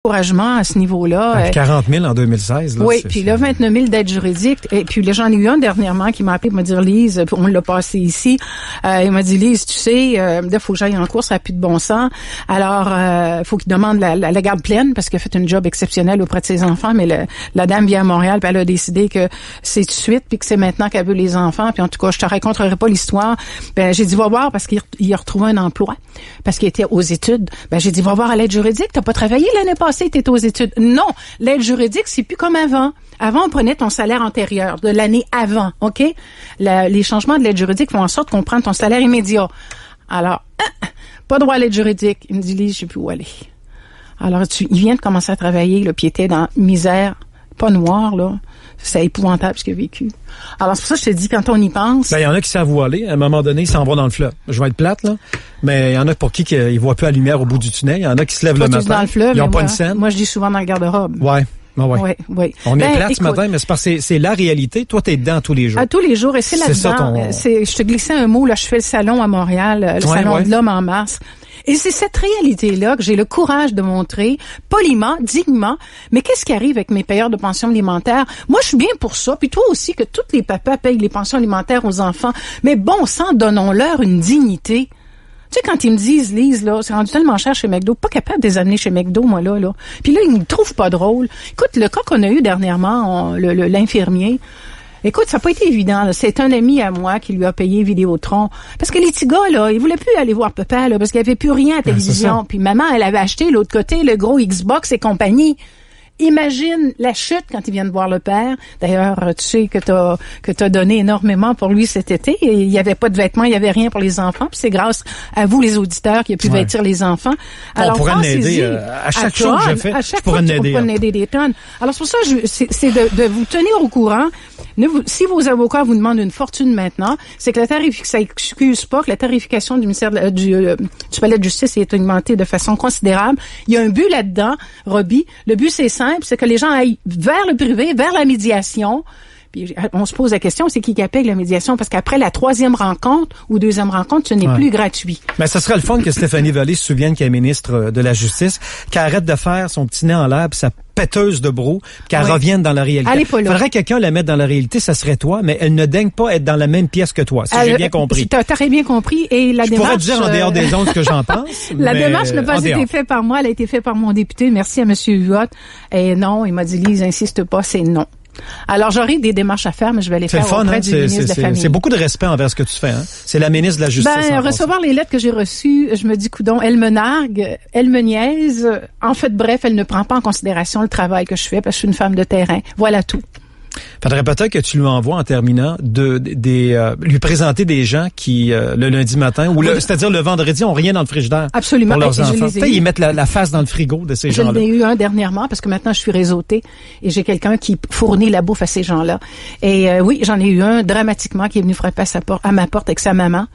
encouragement à ce niveau-là. 40 000 en 2016. Là, oui, puis là, 29 000 d'aides juridiques. Et puis là, j'en ai eu un dernièrement qui m'a appelé pour me dire, Lise, on l'a passé ici. Il m'a dit, Lise, tu sais, là, faut que j'aille en cours, ça n'a plus de bon sens. Alors, faut qu'il demande la garde pleine parce qu'elle a fait un job exceptionnel auprès de ses enfants. Mais la dame vient à Montréal, puis elle a décidé que c'est tout de suite, puis que c'est maintenant qu'elle veut les enfants. Puis en tout cas, je te raconterai pas l'histoire. Ben, j'ai dit, va voir parce qu'il a retrouvé un emploi, parce qu'il était aux études. Ben, j'ai dit, va voir à l'aide juridique. T'as pas travaillé l'année passée, t'étais aux études. Non, l'aide juridique, c'est plus comme avant. Avant, on prenait ton salaire antérieur, de l'année avant, OK? Les changements de l'aide juridique font en sorte qu'on prend ton salaire immédiat. Alors, pas droit à l'aide juridique. Il me dit, Lise, je sais plus où aller. Alors, il vient de commencer à travailler, là, puis il était dans misère, pas noire, là. C'est épouvantable ce qu'il a vécu. Alors, c'est pour ça que je te dis, quand on y pense... Ben, il y en a qui savent où aller. À un moment donné, ils s'en vont dans le fleuve. Je vais être plate, là. Mais il y en a pour qui ils voient plus la lumière au bout du tunnel. Il y en a qui se lèvent le matin. Dans le fleuve, ils n'ont pas une scène. Moi, je dis souvent dans le garde-robe. Ouais. Oui. On est plate ce matin, mais c'est parce que c'est la réalité. Toi, t'es dedans tous les jours. À tous les jours, et c'est là-dedans. Je te glissais un mot, là, je fais le salon à Montréal, le salon de l'homme en mars. Et c'est cette réalité-là que j'ai le courage de montrer, poliment, dignement. Mais qu'est-ce qui arrive avec mes payeurs de pension alimentaire? Moi, je suis bien pour ça. Puis toi aussi, que tous les papas payent les pensions alimentaires aux enfants. Mais bon sang, donnons-leur une dignité. Tu sais, quand ils me disent, Lise, là, c'est rendu tellement cher chez McDo, pas capable de les amener chez McDo, moi, là. Puis là, ils me trouvent pas drôle. Écoute, le cas qu'on a eu dernièrement, l'infirmier, écoute, ça n'a pas été évident, là. C'est un ami à moi qui lui a payé Vidéotron. Parce que les petits gars, là, ils voulaient plus aller voir papa, là, parce qu'il n'y avait plus rien à la télévision. Puis maman, elle avait acheté, l'autre côté, le gros Xbox et compagnie. Imagine la chute quand ils viennent voir le père. D'ailleurs, tu sais que t'as donné énormément pour lui cet été. Il y avait pas de vêtements, il y avait rien pour les enfants. Puis c'est grâce à vous, les auditeurs, qui a pu vêtir les enfants. Alors, on pourrait l'aider à chaque chose que je fais. À chaque fois, tu pourrais l'aider des tonnes. Alors, c'est pour ça, c'est de vous tenir au courant. Si vos avocats vous demandent une fortune maintenant, c'est que ça excuse pas que la tarification du ministère du palais de justice est augmentée de façon considérable. Il y a un but là-dedans, Robbie. Le but, c'est simple, c'est que les gens aillent vers le privé, vers la médiation. Puis on se pose la question, c'est qui paye la médiation? Parce qu'après la troisième rencontre ou deuxième rencontre, ce n'est plus gratuit. Mais ça serait le fun que Stéphanie Vallée se souvienne qu'elle est ministre de la Justice, qu'elle arrête de faire son petit nez en l'air pis sa péteuse de brou, qu'elle revienne dans la réalité. Elle est pas là. Faudrait que quelqu'un la mette dans la réalité, ça serait toi, mais elle ne daigne pas être dans la même pièce que toi, si j'ai bien compris. T'as très bien compris. Et la démarche... Je pourrais te dire en dehors des ondes ce que j'en pense. La démarche n'a pas été faite par moi, elle a été faite par mon député. Merci à M. Huot. Et non, il m'a dit, Lise, insiste pas, c'est non. Alors, j'aurai des démarches à faire, mais je vais les faire auprès du ministre de la Famille. C'est beaucoup de respect envers ce que tu fais, hein? C'est la ministre de la Justice. Recevoir les lettres que j'ai reçues, je me dis, coudonc, elle me nargue, elle me niaise. En fait, bref, elle ne prend pas en considération le travail que je fais parce que je suis une femme de terrain. Voilà tout. Faudrait peut-être que tu lui envoies en terminant lui présenter des gens qui le lundi matin ou c'est-à-dire le vendredi ont rien dans le frigidaire. Absolument. Pour leurs enfants. Ils mettent la face dans le frigo de ces gens-là. J'en ai eu un dernièrement parce que maintenant je suis réseautée et j'ai quelqu'un qui fournit la bouffe à ces gens-là. Et oui, j'en ai eu un dramatiquement qui est venu frapper à ma porte avec sa maman.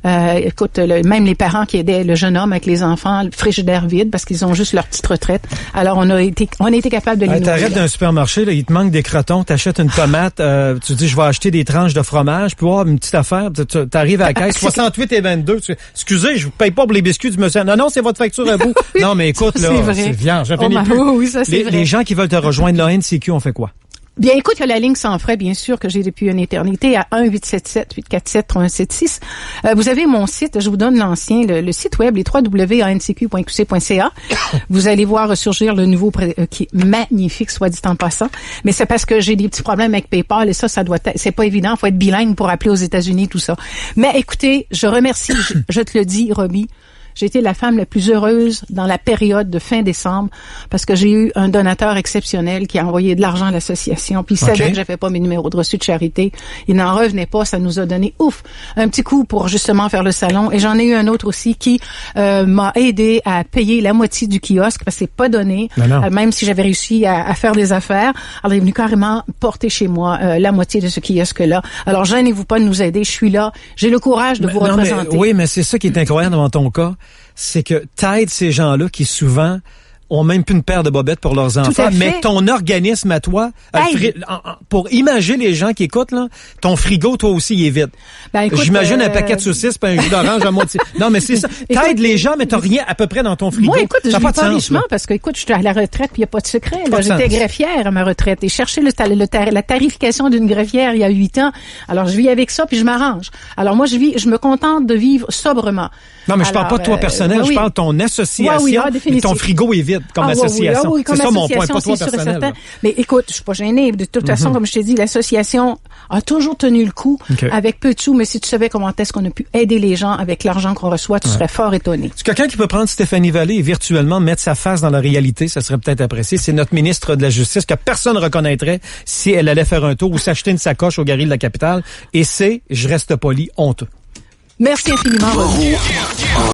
Écoute, même les parents qui aidaient le jeune homme avec les enfants, le frigidaire vide parce qu'ils ont juste leur petite retraite. Alors on a été capable de les nourrir. T'arrêtes d'un supermarché, là, il te manque des crotons, t'achètes une tomate, tu dis je vais acheter des tranches de fromage, puis une petite affaire, t'arrives à la caisse 68 et 22. Excusez, je vous paye pas pour les biscuits du monsieur. Non, c'est votre facture à vous. Non, mais écoute, là, c'est vierge. Oui, ça c'est vrai. Les gens qui veulent te rejoindre, l'ONCQ, on fait quoi? Bien, écoute, il y a la ligne sans frais, bien sûr, que j'ai depuis une éternité, à 1-877-847-3176. Vous avez mon site, je vous donne l'ancien, le site web, les www.ancq.qc.ca. Vous allez voir ressurgir le nouveau qui est magnifique, soit dit en passant. Mais c'est parce que j'ai des petits problèmes avec PayPal et ça doit être, c'est pas évident, faut être bilingue pour appeler aux États-Unis, tout ça. Mais écoutez, je remercie, je te le dis, Robbie. J'ai été la femme la plus heureuse dans la période de fin décembre parce que j'ai eu un donateur exceptionnel qui a envoyé de l'argent à l'association. Puis il savait que j'avais pas mes numéros de reçu de charité. Il n'en revenait pas. Ça nous a donné, un petit coup pour justement faire le salon. Et j'en ai eu un autre aussi qui m'a aidé à payer la moitié du kiosque parce que c'est pas donné. Même si j'avais réussi à faire des affaires. Alors il est venu carrément porter chez moi la moitié de ce kiosque-là. Alors gênez-vous pas de nous aider. Je suis là. J'ai le courage de vous représenter. Oui, mais c'est ça qui est incroyable dans ton cas. C'est que t'aides ces gens-là qui souvent ont même plus une paire de bobettes pour leurs enfants. Mais ton organisme à toi, pour imager les gens qui écoutent, là, ton frigo, toi aussi, il est vide. Ben, écoute, j'imagine un paquet de saucisses puis un jus d'orange à moitié. Non, mais c'est ça. T'aides les gens, mais t'as rien à peu près dans ton frigo. Moi, écoute, je vis pas richement parce que, écoute, je suis à la retraite puis il n'y a pas de secret. Là. J'étais greffière à ma retraite et chercher la tarification d'une greffière il y a 8 ans. Alors, je vis avec ça puis je m'arrange. Alors, moi, je me contente de vivre sobrement. Non, mais je parle pas de toi personnel, je parle de ton association. Mais ton frigo est vide comme association. Oui, comme c'est ça mon association, point, pas toi personnel. Mais écoute, je suis pas gênée. De toute façon, comme je t'ai dit, l'association a toujours tenu le coup avec peu de sous, mais si tu savais comment est-ce qu'on a pu aider les gens avec l'argent qu'on reçoit, tu serais fort étonné. C'est quelqu'un qui peut prendre Stéphanie Vallée et virtuellement mettre sa face dans la réalité, ça serait peut-être apprécié. C'est notre ministre de la Justice que personne ne reconnaîtrait si elle allait faire un tour ou s'acheter une sacoche au Galeries de la Capitale. Et c'est, je reste poli, honteux. Merci infiniment.